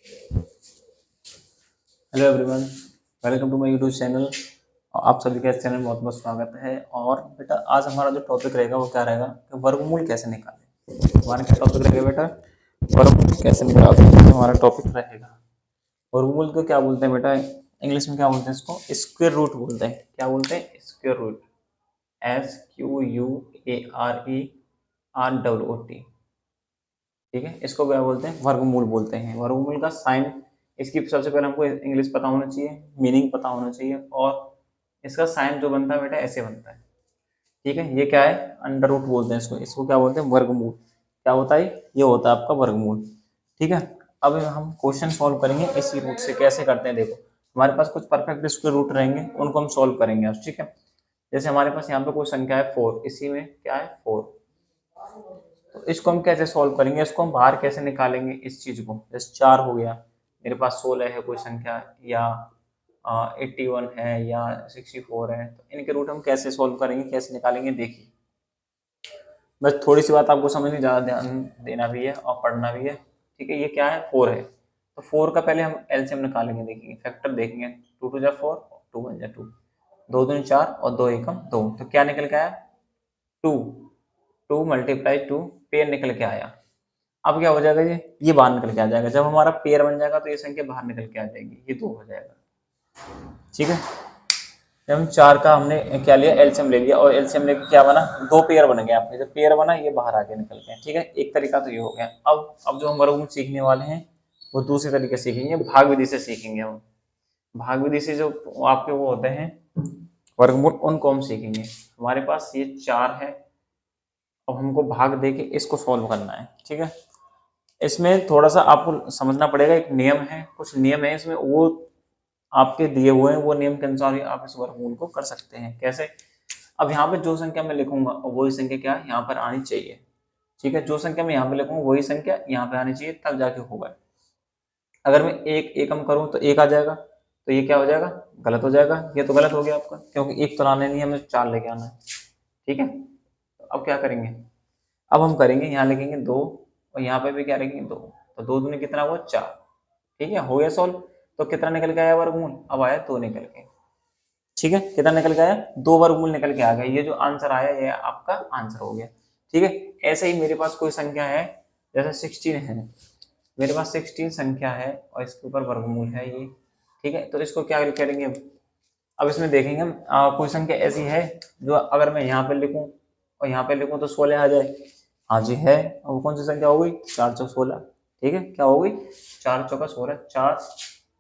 Hello everyone, welcome to my YouTube channel. आप सभी का इस चैनल में बहुत बहुत स्वागत है। और बेटा आज हमारा जो टॉपिक रहेगा वो क्या रहेगा कि वर्गमूल कैसे निकालें। हमारा क्या टॉपिक रहेगा बेटा? वर्गमूल कैसे निकालते हैं, हमारा टॉपिक रहेगा। वर्गमूल को क्या बोलते हैं बेटा? इंग्लिश में क्या बोलते हैं इसको? स्क्वायर रूट बोलते हैं। क्या बोलते हैं? Square root. SQUARE ठीक है, इसको क्या बोलते हैं? वर्गमूल बोलते हैं। वर्गमूल का साइन, इसकी सबसे पहले हमको इंग्लिश पता होना चाहिए, मीनिंग पता होना चाहिए, और इसका साइन जो बनता है बेटा ऐसे बनता है। ठीक है, ये क्या है? अंडर रूट बोलते हैं इसको। इसको क्या बोलते हैं? वर्गमूल। क्या होता है? ये होता है आपका वर्गमूल। ठीक है, अब हम क्वेश्चन सॉल्व करेंगे इसी रूट से। कैसे करते हैं देखो, हमारे पास कुछ परफेक्ट स्क्वायर रूट रहेंगे, उनको हम सॉल्व करेंगे आज। ठीक है, जैसे हमारे पास यहाँ पे कोई संख्या है 4, इसी में क्या है 4, तो इसको हम कैसे सॉल्व करेंगे? इसको हम बाहर कैसे निकालेंगे इस चीज को? जैसे 4 हो गया, मेरे पास 16 है कोई संख्या, या 81 है, या 64 है, तो इनके रूट हम कैसे सॉल्व करेंगे, कैसे निकालेंगे? देखिए, बस थोड़ी सी बात आपको समझनी, ज़्यादा ध्यान देना भी है और पढ़ना भी है। ठीक है, ये क्या है? 4 है, तो 4 का पहले हम एलसीएम निकालेंगे। देखेंगे, फैक्टर देखेंगे, 2 टू जा 4, 2 वन जा 2, 2 दूनी 4 और 2 एकम 2, तो क्या निकल के आया? 2। 2 मल्टीप्लाई 2, पेयर निकल के आया। अब क्या हो जाएगा? ये बाहर निकल के आ जाएगा। जब हमारा पेयर बन जाएगा तो ये संख्या बाहर निकल के आ जाएगी, ये 2 हो जाएगा। ठीक है, जब हम 4 का हमने क्या लिया? एलसीएम ले लिया, और एलसीएम लेके क्या बना? 2 पेयर बन गए आपके। जब पेयर बना, ये बाहर आके निकल गए। ठीक है, एक तरीका तो ये हो गया। अब जो हम वर्गमूल सीखने वाले हैं वो दूसरे तरीके से सीखेंगे, भाग विधि से सीखेंगे हम। भाग विधि से जो आपके वो होते हैं वर्गमूल, उनको हम सीखेंगे। हमारे पास ये 4 है, अब हमको भाग दे के इसको सॉल्व करना है। ठीक है, इसमें थोड़ा सा आपको समझना पड़ेगा, एक नियम है, कुछ नियम है इसमें, वो आपके दिए हुए हैं, वो नियम के अनुसार ही आप इस वर्गमूल को कर सकते हैं। कैसे? अब यहाँ पे जो संख्या मैं लिखूंगा वही संख्या क्या है यहाँ पर आनी चाहिए। ठीक है, जो संख्या मैं यहाँ पे लिखूंगा वही संख्या यहाँ पे आनी चाहिए, तब जाके होगा। अगर मैं एक एकम करूँ तो एक आ जाएगा, तो ये क्या हो जाएगा? गलत हो जाएगा। ये तो गलत हो गया आपका, क्योंकि एक तो लाने नहीं है, हमें 4 लेके आना है। ठीक है, तो अब क्या करेंगे? अब हम करेंगे, यहाँ लिखेंगे 2, और यहाँ पे भी क्या लिखेंगे? 2, तो 2 दूनी कितना हुआ? 4। ठीक है, हो गया सॉल्व। तो कितना निकल के आया वर्गमूल? अब आया 2 निकल के। ठीक है, कितना निकल के आया? 2 वर्गमूल निकल के आ गया। ये जो आंसर आया ये आपका आंसर हो गया। ठीक है, ऐसे ही मेरे पास कोई संख्या है, जैसे 16 है, मेरे पास 16 संख्या है और इसके ऊपर वर्गमूल है ये। ठीक है, तो इसको क्या करेंगे? अब इसमें देखेंगे हम, कोई संख्या ऐसी है जो अगर मैं यहाँ पे लिखूं और यहाँ पे लिखूं तो 16 आ जाए। हाँ जी है। वो कौन सी संख्या हो गई? 4 चौक 16। ठीक है, क्या हो गई? 4 चौका 16, 4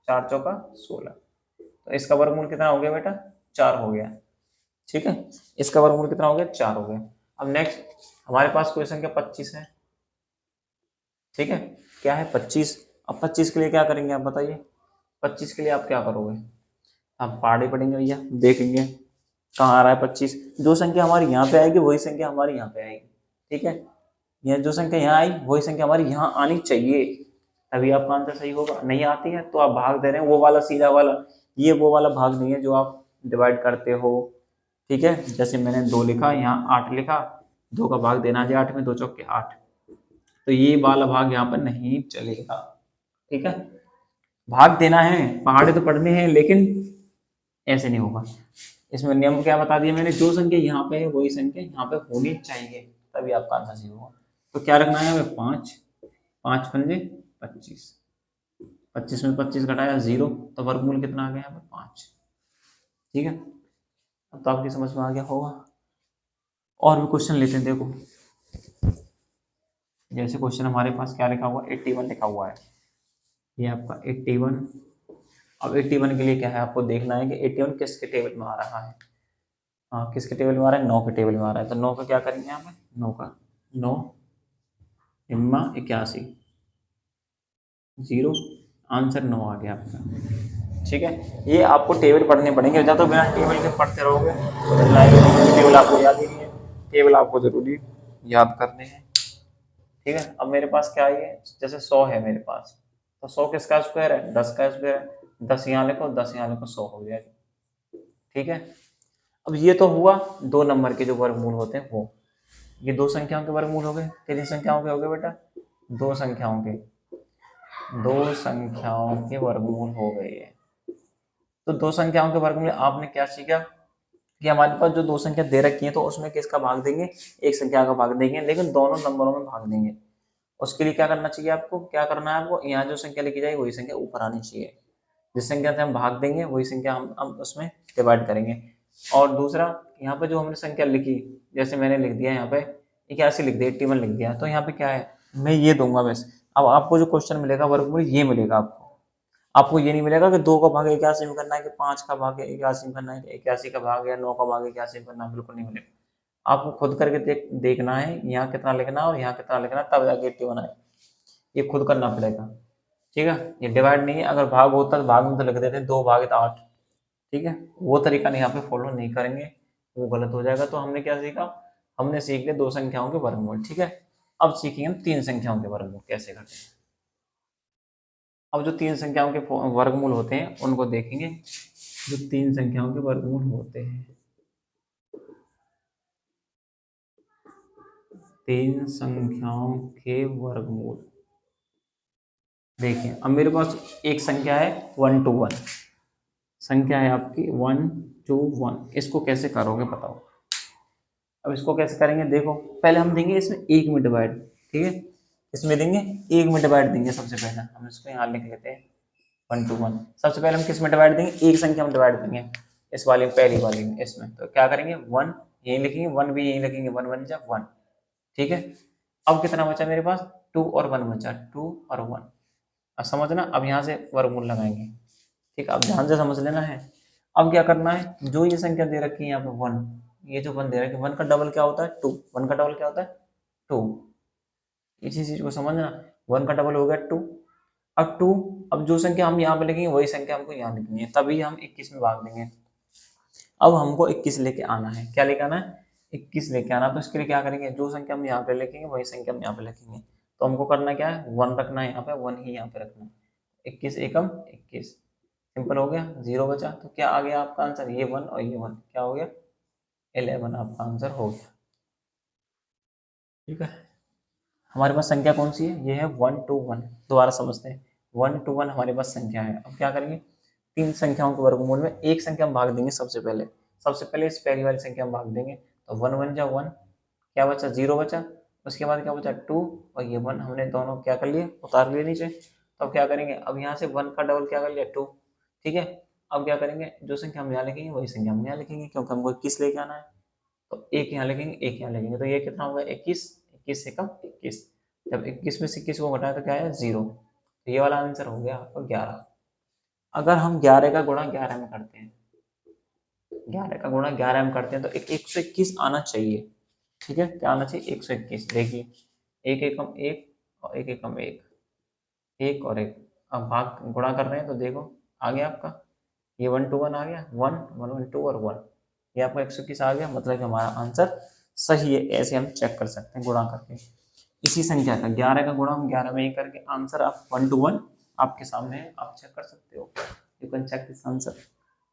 4 चौका 16। तो इसका वर्गमूल कितना हो गया बेटा? 4 हो गया। ठीक है, इसका वर्गमूल कितना हो गया? 4 हो गया। अब नेक्स्ट हमारे पास कोई संख्या 25 है। ठीक है, क्या है? 25। अब 25 के लिए क्या करेंगे आप बताइए? 25 के लिए आप क्या करोगे? आप पहाड़े पढ़ेंगे भैया, देखेंगे कहाँ आ रहा है 25। जो संख्या हमारी यहाँ पे आएगी वही संख्या हमारी यहाँ पे आएगी। ठीक है, यह जो संख्या यहाँ आई वही संख्या हमारी यहाँ आनी चाहिए, तभी आपका आंसर सही होगा। नहीं आती है तो आप भाग दे रहे हैं, वो वाला सीधा वाला, ये वो वाला भाग नहीं है जो आप डिवाइड करते हो। ठीक है, जैसे मैंने 2 लिखा, यहाँ 8 लिखा, 2 का भाग देना है 8 में, 2 चौके 8, तो ये वाला भाग यहाँ पर नहीं चलेगा। ठीक है, भाग देना है, पहाड़े तो पढ़ने हैं, लेकिन ऐसे नहीं होगा। इसमें नियम क्या बता दिया मैंने? जो संख्या यहाँ पे है वही संख्या यहाँ पे होनी चाहिए, तभी आपका आंसर सही होगा। तो क्या रखना है हमें? 5, 5 पंजे 25, 25 में 25 घटाया 0, तो वर्गमूल कितना आ गया यहाँ पे? 5। ठीक है, अब तो आपकी समझ में आ गया होगा। और भी क्वेश्चन लेते हैं, देखो जैसे क्वेश्चन हमारे पास क्या लिखा हुआ? 81 लिखा हुआ है, ये आपका 81। अब 81 के लिए क्या है आपको देखना है कि 81 किसके टेबल में आ रहा है। हाँ, किसके टेबल में आ रहा है? 9 के टेबल में आ रहा है। तो 9 का क्या करेंगे यहाँ पे? 9 का 9 इम्मा 81, 0, आंसर 9 आ गया आपका। ठीक है, ये आपको टेबल पढ़ने पड़ेंगे, जब तो बिना टेबल के पढ़ते रहोगे तो टेबल आपको याद ही नहीं है। टेबल आपको जरूरी याद करने हैं। ठीक है, अब मेरे पास क्या है? जैसे 100 है मेरे पास, तो 100 किसका स्क्वायर है? 10 का स्क्वायर है। 10 यहाँ लिखो, 10 यहाँ लिखो, 100 हो जाएगा। ठीक है, अब ये तो हुआ 2 नंबर के जो वर्गमूल होते हैं वो। ये 2 संख्याओं के वर्गमूल हो गए। कितनी संख्याओं के हो गए बेटा? 2 संख्याओं के। दो संख्याओं के वर्गमूल हो गए हैं। तो दो संख्याओं के वर्गमूल आपने क्या सीखा कि हमारे पास जो दो संख्या दे रखी है तो उसमें किसका भाग देंगे, एक संख्या का भाग देंगे, लेकिन दोनों नंबरों में भाग देंगे। उसके लिए क्या करना चाहिए आपको, क्या करना है आपको, यहाँ जो संख्या लिखी जाएगी वही संख्या ऊपर आनी चाहिए। जिस संख्या से हम भाग देंगे वही संख्या हम उसमें डिवाइड करेंगे। और दूसरा, यहाँ पे जो हमने संख्या लिखी, जैसे मैंने लिख दिया यहाँ पे 81 लिख दिया, 81 लिख दिया, तो यहाँ पे क्या है, मैं ये दूंगा बस। अब आपको जो क्वेश्चन मिलेगा वर्गमूल ये मिलेगा आपको। आपको ये नहीं मिलेगा कि 2 का भाग 81 में करना है, कि 5 का भाग 81 में करना है, कि 81 का भाग या 9 का भाग 81 में करना है, बिल्कुल नहीं मिलेगा। आपको खुद करके देखना है, यहाँ कितना लिखना है और यहाँ कितना लिखना है, तब जाके 81 आए। ये खुद करना पड़ेगा, ठीक है। ये डिवाइड नहीं है, अगर भाग होता तो भाग में तो लिख देते 2 भागित 8, ठीक है। वो तरीका नहीं, यहाँ पे फॉलो नहीं करेंगे, वो गलत हो जाएगा। तो हमने क्या सीखा, हमने सीख लिया दो संख्याओं के वर्गमूल, ठीक है। अब सीखेंगे हम तीन संख्याओं के वर्गमूल कैसे करते हैं। अब जो तीन संख्याओं के वर्गमूल होते हैं उनको देखेंगे। जो तीन संख्याओं के वर्गमूल होते हैं, तीन संख्याओं के वर्गमूल, देखिए अब मेरे पास एक संख्या है 1 to 1, संख्या है आपकी 1 to 1, इसको कैसे करोगे बताओ। अब इसको कैसे करेंगे, देखो पहले हम देंगे इसमें एक में डिवाइड, ठीक है। इसमें देंगे एक में डिवाइड देंगे, सबसे पहले हम इसको यहाँ लिख लेते हैं 1 to 1। सबसे पहले हम किस में डिवाइड देंगे, एक संख्या में डिवाइड देंगे, इस वाली पहली वाली में, इसमें तो क्या करेंगे 1 यही लिखेंगे, 1 भी यही लिखेंगे, 1 1 जा 1, ठीक है। अब कितना बचा मेरे पास, 2 और 1 बचा, 2 और 1। अब समझना, अब यहाँ से वर्गमूल लगाएंगे, ठीक है। अब ध्यान से समझ लेना है। अब क्या करना है, जो ये संख्या दे रखी है यहाँ पे 1, ये जो 1 दे रखी है, 1 का डबल क्या होता है 2, 1 का डबल क्या होता है 2। इसी चीज को समझना, 1 का डबल हो गया 2। अब 2, अब जो संख्या हम यहाँ पे लिखेंगे वही संख्या हमको यहाँ लिखनी है, तभी हम 21 में भाग देंगे। अब हमको 21 लेके आना है, क्या लेके आना है 21 लेके आना। तो इसके लिए क्या करेंगे, जो संख्या हम यहाँ पे लिखेंगे वही संख्या हम यहाँ पे लिखेंगे। तो हमको करना क्या है, 1 रखना है यहाँ पे, 1 ही यहाँ पे रखना है। 21 एकम 21, सिंपल हो गया, 0 बचा। तो क्या आ गया आपका आंसर, ये 1 और ये 1 क्या हो गया 11 आपका आंसर हो गया, ठीक है। हमारे पास संख्या कौन सी है, ये है 1 to 1। दोबारा समझते हैं, 1 to 1 हमारे पास संख्या है। अब क्या करेंगे, तीन संख्याओं के वर्गमूल में एक संख्या हम भाग देंगे, सबसे पहले इस पहली वाली संख्या हम भाग देंगे। तो 1 1 जा 1, क्या बचा 0 बचा। उसके बाद क्या बचा 2, और ये 1 हमने दोनों क्या कर लिए, उतार लिए नीचे। तो अब क्या करेंगे, अब यहाँ से 1 का डबल क्या कर लिया 2, ठीक है। अब क्या करेंगे, जो संख्या हम यहाँ लिखेंगे वही संख्या हम यहाँ लिखेंगे, क्योंकि हमको 21 लेके आना है। तो एक यहाँ लिखेंगे, एक यहाँ लिखेंगे, तो ये कितना होगा 21, 21 से कम 21। जब 21 में से 21 को घटाए तो क्या है 0। तो ये वाला आंसर हो गया आपका 11। अगर हम 11 का गुणा 11 में करते हैं, 11 का गुणा 11 में करते हैं तो एक 121 आना चाहिए, ठीक है। क्या आना चाहिए 121। देखिए एक एकम एक और एक एकम एक, एक और एक। अब भाग गुणा कर रहे हैं तो देखो आ गया आपका, ये 1 to 1 आ गया, 1 1 1 2 और 1, ये आपका 121 आ गया। मतलब कि हमारा आंसर सही है। ऐसे हम चेक कर सकते हैं गुणा करके। इसी संख्या का 11 का गुणा हम 11 में ही करके आंसर आप 1 to 1 आपके सामने है, आप चेक कर सकते हो। You can check this answer,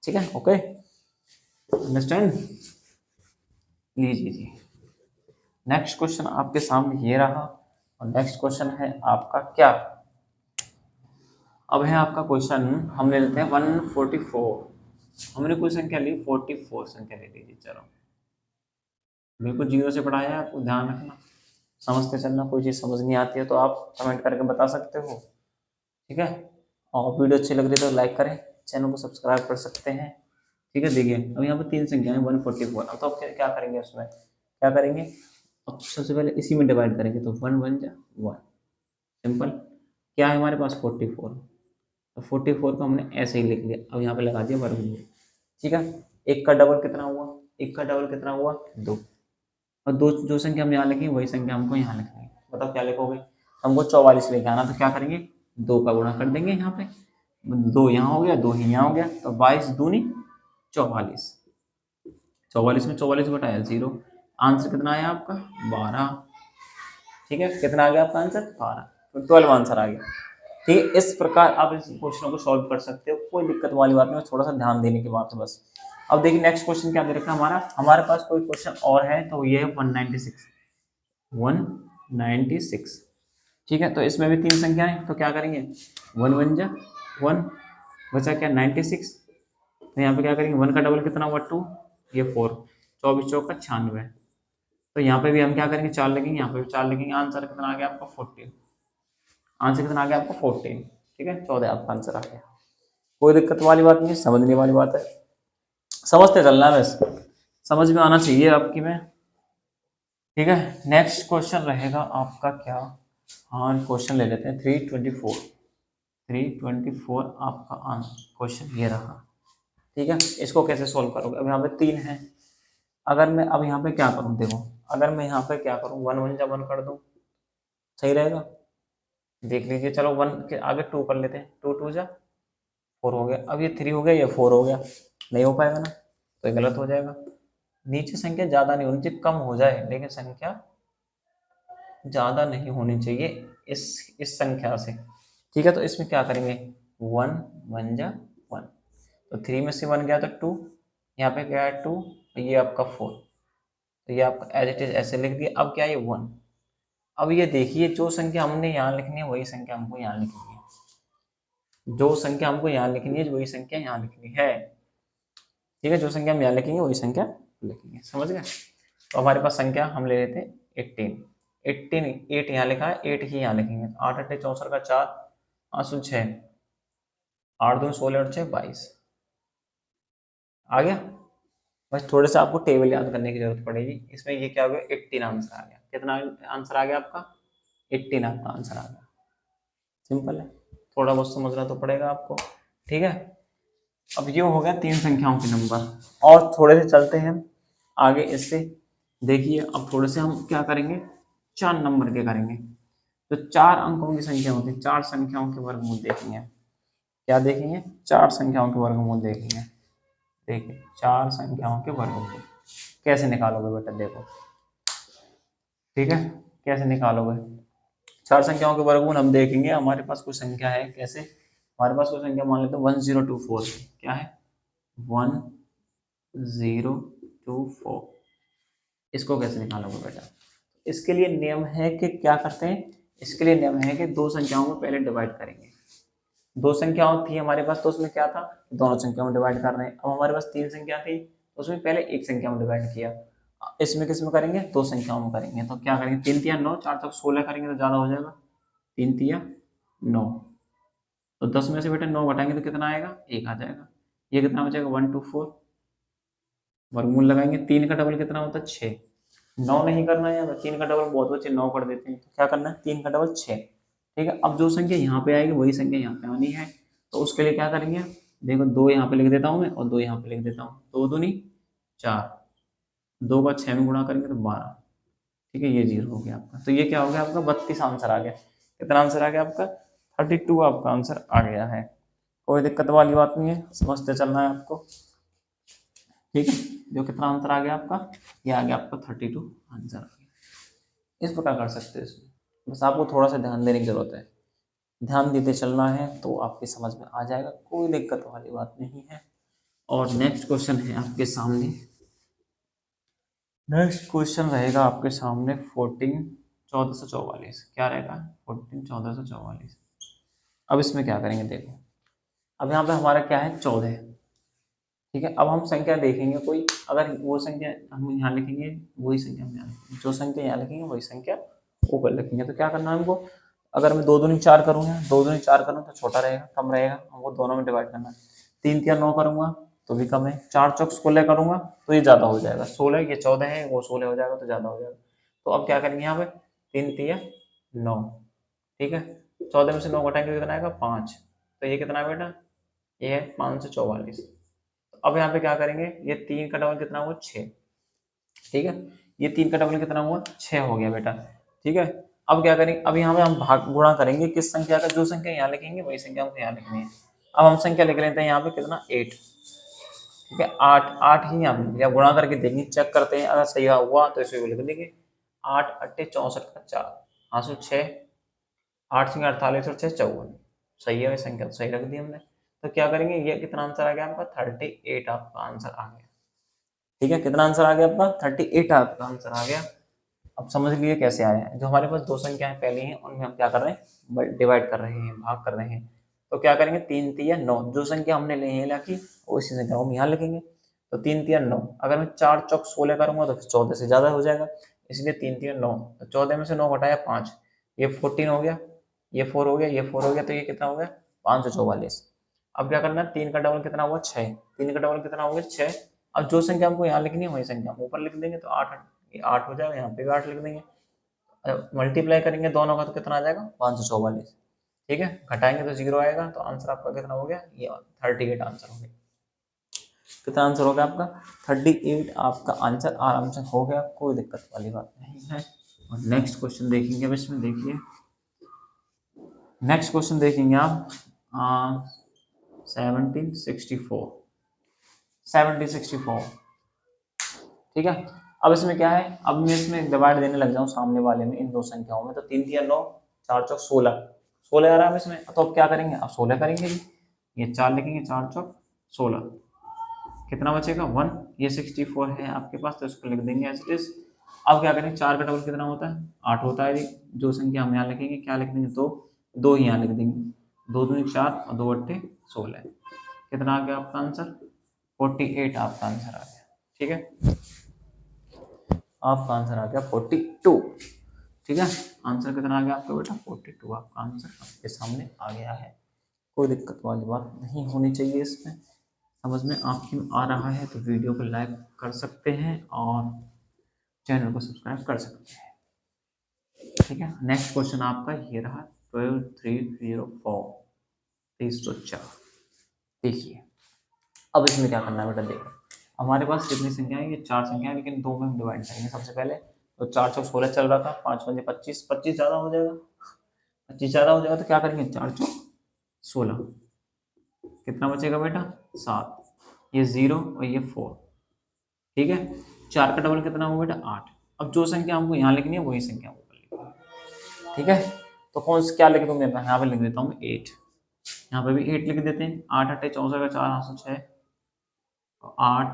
ठीक है। Okay, understand. लीजिए जी, नेक्स्ट क्वेश्चन आपके सामने ये रहा, और नेक्स्ट क्वेश्चन है आपका क्या, अब है आपका क्वेश्चन, हम ले लेते हैं 144। हमने कोई संख्या ली 44 संख्या ले लीजिए, चलो बिल्कुल जीरो से पढ़ाया है, आपको ध्यान रखना, समझते चलना। कोई चीज़ समझ नहीं आती है तो आप कमेंट करके बता सकते हो, ठीक है। और वीडियो अच्छी लग रही है तो लाइक करें, चैनल को सब्सक्राइब कर सकते हैं, ठीक है। देखिए अब यहाँ पर तीन संख्या है 144। अब तो आप क्या करेंगे, उसमें क्या करेंगे, अब सबसे पहले इसी में डिवाइड करेंगे, तो 1 1 जा 1, सिंपल। क्या है हमारे पास 44, तो 44 को हमने ऐसे ही लिख लिया। अब यहाँ पे लगा दिया वर्गमूल, ठीक है। एक का डबल कितना हुआ, एक का डबल कितना हुआ 2, और दो जो संख्या हम यहाँ लिखेंगे वही संख्या हमको यहाँ लिखनी है। बताओ क्या लिखोगे, हमको 44 लेके आना, तो क्या करेंगे 2 का गुणा कर देंगे यहाँ पे, 2 यहाँ हो गया 2 ही यहाँ हो गया, तो 22 दूनी 44, 44 में 44 घटाया 0, आंसर कितना आया आपका 12, ठीक है। कितना आ गया आपका आंसर 12, तो 12 आंसर आ गया, ठीक है। इस प्रकार आप इस क्वेश्चन को सॉल्व कर सकते हो, कोई दिक्कत वाली बात नहीं, थोड़ा सा ध्यान देने की बात है बस। अब देखिए नेक्स्ट क्वेश्चन क्या दे रखा है हमारा, हमारे पास कोई क्वेश्चन और है, तो ये है 196, 196, ठीक है, तो इसमें भी 3 संख्या है, तो क्या करेंगे 1 1 जा 1, बचा क्या 96। तो यहाँ पे क्या करेंगे 1 का डबल कितना हुआ 2, ये 4, 24 चौका 96। तो यहाँ पे भी हम क्या करेंगे 4 लगेंगे, यहाँ पे भी 4 लगेंगे, आंसर कितना आ गया आपका 14। आंसर कितना आ गया आपका 14। ठीक है, 14 आपका आंसर आ गया। कोई दिक्कत वाली बात नहीं है, समझने वाली बात है, समझते चलना है बस, समझ में आना चाहिए आपकी में। ठीक है, नेक्स्ट क्वेश्चन रहेगा आपका क्या, हाँ क्वेश्चन ले लेते हैं 324। 324 आपका आंसर क्वेश्चन ये रहा। ठीक है, इसको कैसे सॉल्व करोगे, अब यहाँ पे 3 है, अगर मैं अब यहाँ पे क्या करूँ, देखो अगर मैं यहाँ पे क्या करूँ 1 1 जा 1 कर दूँ, सही रहेगा। देख लीजिए, चलो 1 के आगे 2 कर लेते हैं, 2 2 जा 4 हो गया, अब ये 3 हो गया, ये 4 हो गया, नहीं हो पाएगा ना, तो ये गलत हो जाएगा। नीचे संख्या ज्यादा नहीं होनी चाहिए, कम हो जाए लेकिन संख्या ज्यादा नहीं होनी चाहिए इस संख्या से। ठीक है, तो इसमें क्या करेंगे 1 1 जा 1, तो 3 में से 1 गया तो 2, यहाँ पे क्या है 2, ये आपका 4, तो ये आपका एज इट इज ऐसे लिख दिया। अब क्या है 1, अब ये देखिए जो संख्या हमने यहाँ लिखनी है वही संख्या हमको यहाँ लिखनी है, जो संख्या हमको यहाँ लिखनी है वही संख्या यहाँ लिखनी है। ठीक है, जो संख्या हम यहाँ लिखेंगे वही संख्या लिखेंगे, समझ गए। तो हमारे पास संख्या हम ले लेते हैं 18। 18 8 यहाँ लिखा है, 8 ही यहाँ लिखेंगे। 8 8 64 का 4, 8 6, 8 2 16 और 6 22 आ गया। बस थोड़े से आपको टेबल याद करने की जरूरत पड़ेगी। इसमें ये क्या हो गया 18 आंसर आ गया। कितना आंसर आ गया आपका 18 आपका आंसर आ गया। सिंपल है, थोड़ा बहुत समझना तो पड़ेगा आपको। ठीक है, अब ये हो गया 3 संख्याओं के नंबर, और थोड़े से चलते हैं आगे इससे। देखिए अब थोड़े से हम क्या करेंगे 4 नंबर के करेंगे। तो 4 अंकों की संख्या होती है, 4 संख्याओं के वर्गमूल देखेंगे। क्या देखेंगे 4 संख्याओं के वर्गमूल देखेंगे। देखिए 4 संख्याओं के वर्गमूल कैसे निकालोगे बेटा, देखो ठीक है कैसे निकालोगे। 4 संख्याओं के वर्गमूल हम देखेंगे। हमारे पास कोई संख्या है, कैसे हमारे पास कोई संख्या मान लेते हैं 1024, क्या है 1024, इसको कैसे निकालोगे बेटा। इसके लिए नियम है कि क्या करते हैं, इसके लिए नियम है कि दो संख्याओं में पहले डिवाइड करेंगे। दो संख्याओं थी हमारे पास, तो उसमें क्या था दोनों संख्याओं में डिवाइड कर रहे हैं। अब हमारे पास 3 संख्या थी, तो उसमें पहले एक संख्या में डिवाइड किया। इसमें किस में करेंगे, दो संख्याओं में करेंगे। तो क्या करेंगे 3 तिया 9, 4 तक 16 करेंगे तो ज्यादा हो जाएगा, 3 तिया 9, तो 10 में से बेटा 9 घटाएंगे तो कितना आएगा 1 आ जाएगा। ये कितना बचेगा 124, वर्गमूल लगाएंगे। 3 का डबल कितना होता है 6, 9 नहीं करना है, यहाँ 3 का डबल बहुत बच्चे 9 कर देते हैं, तो क्या करना है 3 का डबल 6। ठीक है, अब जो संख्या यहाँ पे आएगी वही संख्या यहाँ पे आनी है, तो उसके लिए क्या करेंगे, देखो 2 यहाँ पे लिख देता हूँ मैं और 2 यहाँ पे लिख देता हूँ, 2 दूनी 4, 2 का 6 में गुणा करेंगे तो 12। ठीक है, ये 0 हो गया आपका, तो ये क्या हो गया आपका 32 आंसर आ गया। कितना आंसर आ गया आपका 32 आपका आंसर आ गया है। कोई दिक्कत वाली बात नहीं है, समझते चलना है आपको। ठीक है, जो कितना आंसर आ गया आपका, ये आ गया आपका 32 आंसर आ गया। इस प्रकार कर सकते हैं इसमें, बस आपको थोड़ा सा ध्यान देने की जरूरत है, ध्यान देते चलना है तो आपकी समझ में आ जाएगा, कोई दिक्कत वाली बात नहीं है। और नेक्स्ट क्वेश्चन है आपके सामने, नेक्स्ट क्वेश्चन रहेगा आपके सामने 14 1444, क्या रहेगा 14 1444। अब इसमें क्या करेंगे देखो, अब यहाँ पे हमारा क्या है 14। ठीक है, अब हम संख्या देखेंगे कोई, अगर वो संख्या हम यहाँ लिखेंगे वही संख्या हम यहाँ लिखेंगे, जो संख्या यहाँ लिखेंगे वही संख्या ऊपर लिखेंगे। तो क्या करना है हमको, अगर मैं 2 दूनी 4 करूँगा, 2 दूनी 4 करूँ तो छोटा रहेगा, कम रहेगा, हमको दोनों में डिवाइड करना है। 3 तिया 9 करूँगा तो भी कम है, 4 चौक 16 करूँगा तो ये ज़्यादा हो जाएगा, 16 ये 14 है वो 16 हो जाएगा तो ज़्यादा हो जाएगा। तो अब क्या करेंगे यहाँ पे 3 तिया 9, ठीक है, 14 में से 9 घटाएंगे तो कितना आएगा 5, तो ये कितना है बेटा, ये है 544। अब यहाँ पे क्या करेंगे, ये 3 का डबल कितना हुआ 6। ठीक है, ये 3 का डबल कितना हुआ 6 हो गया बेटा। ठीक है, अब क्या करेंगे, अब यहाँ पे हम भाग गुणा करेंगे किस संख्या का, जो संख्या यहाँ लिखेंगे वही संख्या हमको यहाँ लिखनी है। अब हम संख्या लिख लेते हैं यहाँ पे कितना 8। ठीक है, 8 8 ही यहाँ पे, या गुणा करके देखेंगे चेक करते हैं, अगर सही हुआ तो इसे लिख देंगे। 8 8 64 का 4, 506, 8 सिंह 48 और 6 54, सही है, संख्या तो सही रख दी हमने। तो क्या करेंगे, ये कितना आंसर आ गया आपका 38 आपका आंसर आ गया। ठीक है, कितना आंसर आ गया आपका 38 आपका आंसर आ गया। अब समझ लीजिए कैसे आया है। जो हमारे पास दो संख्याएं पहले हैं उनमें हम क्या कर रहे हैं, डिवाइड कर रहे हैं, भाग कर रहे हैं। तो क्या करेंगे, 3 तिया 9, जो संख्या हमने ली है लाकी उसी संख्या को हम यहाँ लिखेंगे। तो 3 तिया 9, अगर मैं 4 चौक 16 करूंगा तो फिर 14 से ज्यादा हो जाएगा, इसलिए 3 तिया 9। तो 14 में से 9 घटाया 5, ये 14 हो गया, ये 4 हो गया, ये 4 हो गया, तो ये कितना हो गया 544। अब क्या करना है, 3 का डबल कितना हुआ 6, 3 का डबल कितना हो गया 6। अब जो संख्या हमको यहाँ लिखनी है वही संख्या हम ऊपर लिख देंगे, तो 8 8 हो जाएगा, यहाँ पे भी 8 लिख देंगे। मल्टीप्लाई करेंगे दोनों का तो कितना आ जाएगा 544। ठीक है, घटाएंगे तो 0 आएगा, तो आंसर आपका कितना हो गया, ये 38 आंसर हो गया। कितना आंसर हो गया आपका 38 आपका आंसर आराम से हो गया, कोई दिक्कत वाली बात नहीं है। और नेक्स्ट क्वेश्चन देखेंगे, अब इसमें देखिए नेक्स्ट क्वेश्चन देखेंगे आप 1764 1764। ठीक है, अब इसमें क्या है, अब मैं इसमें डिवाइड देने लग जाऊं सामने वाले में इन दो संख्याओं में, तो 3 तिया 9, 4 चौक 16, 16 आ रहा है इसमें, तो अब क्या करेंगे, अब 16 करेंगे जी, ये 4 लिखेंगे, 4 चौक 16, कितना बचेगा 1, ये 64 है आपके पास, तो इसको लिख देंगे एज इट इज। अब क्या करेंगे, 4 का डबल कितना होता है 8 होता है जी, जो संख्या हम यहाँ लिखेंगे क्या लिख देंगे, दो, दो ही यहाँ लिख देंगे, 2 दूनी 4 और 2 अट्ठे 16, कितना आ गया आपका आंसर 48 आपका आंसर आ गया। ठीक है, आपका आंसर आ गया 42। ठीक है, आंसर कितना आ गया आपका बेटा 42, आपका आंसर आपके सामने आ गया है, कोई दिक्कत वाली बात नहीं होनी चाहिए इसमें। समझ में आपकी आ रहा है तो वीडियो को लाइक कर सकते हैं और चैनल को सब्सक्राइब कर सकते हैं। ठीक है, नेक्स्ट क्वेश्चन आपका ये रहा 12304 304। देखिए अब इसमें क्या करना है बेटा, देखो हमारे पास कितनी संख्या है, ये 4 संख्या है, लेकिन 2 में हम डिवाइड करेंगे सबसे पहले। तो 4 चौक 16 चल रहा था, 5 पंजे 25, 25 ज्यादा हो जाएगा, 25 ज्यादा हो जाएगा, तो क्या करेंगे 4 चौक 16, कितना बचेगा बेटा 7, ये 0 और ये 4। ठीक है, 4 का डबल कितना होगा बेटा 8। अब जो संख्या हमको यहाँ लिखनी है वही संख्या ऊपर लिखनी है। ठीक है, तो कौन सी क्या लिख दूंगे, मैं यहाँ पे लिख देता हूँ 8, यहाँ पे भी 8 लिख देते हैं, 8 अट्ठे 64 का 4 8 6, 8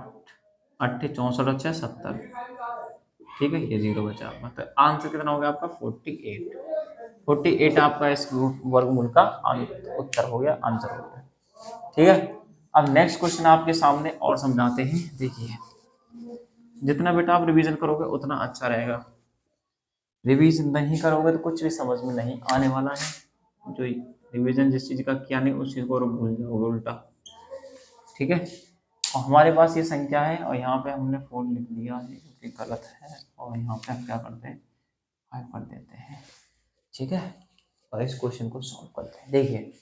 अट्ठे 64 और 6 70। ठीक है, ये 0 बचा आपका, तो आंसर कितना हो गया आपका 48। 48 आपका इस वर्गमूल का उत्तर हो गया, आंसर हो गया। ठीक है, अब नेक्स्ट क्वेश्चन आपके सामने और समझाते हैं। देखिए जितना बेटा आप रिवीजन करोगे उतना अच्छा रहेगा, रिवीजन नहीं करोगे तो कुछ भी समझ में नहीं आने वाला है। जो रिवीजन जिस चीज का किया नहीं उस चीज को भूल जाओगे उल्टा। ठीक है, और हमारे पास ये संख्या है और यहाँ पे हमने 4 लिख दिया है जो कि गलत है, और यहाँ पे हम क्या करते हैं 5 कर देते हैं। ठीक है, और इस क्वेश्चन को सॉल्व करते हैं। देखिए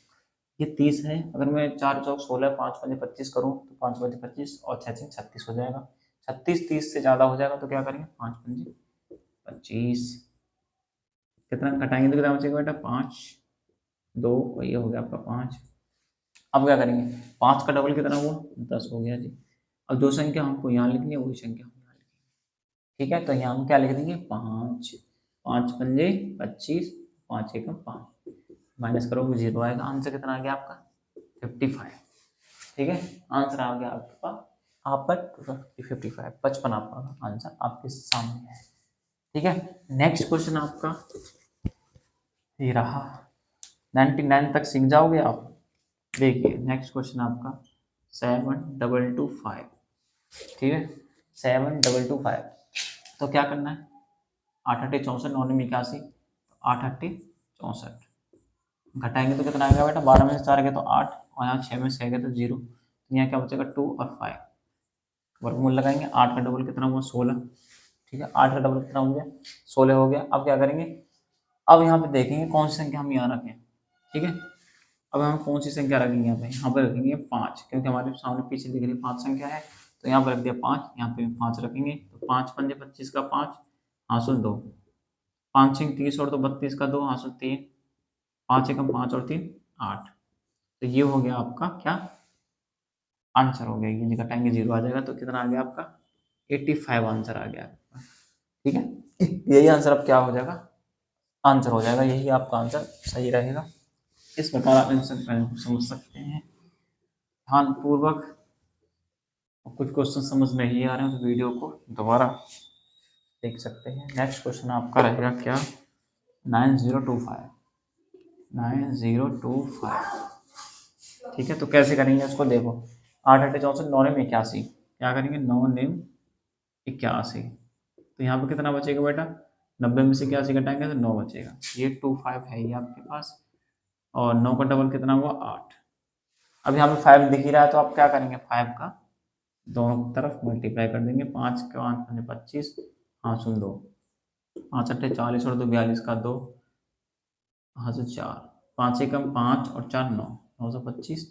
ये 30 है, अगर मैं 4 चौक 16 5 पंजे 25 करूँ तो 5 पंजे 25 और 6 छः 36 हो जाएगा। 36 30 से ज़्यादा हो जाएगा तो क्या करेंगे 5 पंजे 25, कितना घटाएंगे तो कितना बचेगा बेटा 5, 2 और ये हो गया आपका 5। अब क्या करेंगे 5 का डबल कितना हुआ 10 हो गया जी। अब जो संख्या हमको यहाँ लिखनी है वही संख्या हम यहाँ लिखेंगे। ठीक है, तो यहाँ हम क्या लिख देंगे 5, 5 पंजे 25, 5 एकम 5, माइनस करोगे 0 आएगा, आंसर कितना आ गया आपका 55। ठीक है, आंसर आ गया आपका 55, 55 आपका आंसर आपके सामने है। ठीक है, नेक्स्ट क्वेश्चन आपका ये रहा, 99 तक सीख जाओगे आप। देखिए नेक्स्ट क्वेश्चन आपका 7225। ठीक है, 7225, तो क्या करना है 8 अट्ठे 64 9 में 81, 8 अट्ठे 64, घटाएंगे तो कितना आएगा बेटा 12 में से 4 गए तो 8, और यहाँ 6 में से 6 गए तो 0, तो यहाँ क्या बचेगा 2 और 5, वर्गमूल लगाएंगे, 8 का डबल कितना हुआ 16। ठीक है, 8 का डबल कितना हो गया 16 हो गया। अब क्या करेंगे, अब यहाँ पे देखेंगे कौन सी संख्या हम यहाँ रखें। ठीक है, अब हम कौन सी संख्या रखेंगे यहाँ पे रखेंगे 5, क्योंकि हमारे सामने पीछे दिख रही 5 संख्या है, तो यहाँ पर रख दिया 5, यहाँ पे 5 रखेंगे, तो 5 पंजे 25 का 5 हासिल 2, 5 6 30 और 2 32 का 2 हासिल 3, 5 एकम 5 और 3 8। तो ये हो गया आपका क्या आंसर हो गया, ये घटाएंगे 0 आ जाएगा, तो कितना आ गया आपका 85 आंसर आ गया आपका। ठीक है, यही आंसर अब क्या हो जाएगा आंसर हो जाएगा, यही आपका आंसर सही रहेगा। इस प्रकार आप इन को समझ सकते हैं ध्यानपूर्वक। कुछ क्वेश्चन समझ नहीं आ रहे हैं तो वीडियो को दोबारा देख सकते हैं। नेक्स्ट क्वेश्चन आपका रहेगा क्या, 9025, 9025। ठीक है, तो कैसे करेंगे उसको, देखो 8 8 64 9 नेम 81, क्या करेंगे 9 नेम 81। तो यहाँ पे कितना बचेगा बेटा, 90 में से 81 घटाएंगे तो 9 बचेगा, ये 25 है ये आपके पास, और 9 का डबल कितना हुआ 8। अब यहाँ पे 5 दिख ही रहा है, तो आप क्या करेंगे 5 का दोनों तरफ मल्टीप्लाई कर देंगे, 5 के 5 25, हाँ सुन दो, 5 अट्ठे 40 और 2 42 का 2, हाँ से 4, 5 एकम 5 और 4 9, 925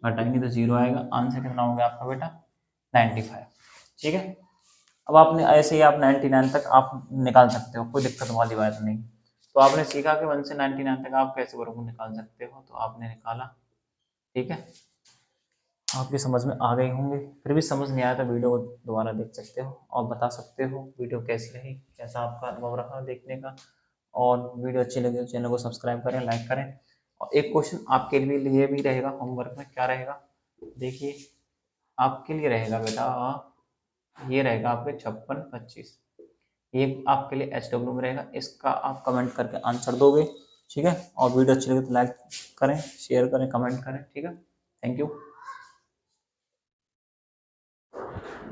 घटाएंगे तो 0 आएगा। आंसर कितना हो गया आपका बेटा 95। ठीक है, अब आपने ऐसे ही आप 99 तक आप निकाल सकते हो, कोई दिक्कत वाली बात नहीं। तो आपने सीखा कि 1 से 99 तक आप कैसे वर्गमूल निकाल सकते हो, तो आपने निकाला। ठीक है, आपकी समझ में आ गई होंगे, फिर भी समझ नहीं आया तो वीडियो को दोबारा देख सकते हो और बता सकते हो वीडियो कैसी रही, कैसा आपका अनुभव रहा देखने का। और वीडियो अच्छी लगी तो चैनल को सब्सक्राइब करें, लाइक करें। और एक क्वेश्चन आपके लिए भी रहेगा होमवर्क में, क्या रहेगा देखिए, आपके लिए रहेगा बेटा, ये रहेगा आपके 56 25, ये आपके लिए HW में रहेगा, इसका आप कमेंट करके आंसर दोगे। ठीक है, और वीडियो अच्छी लगी तो लाइक करें, शेयर करें, कमेंट करें। ठीक है, थैंक यू।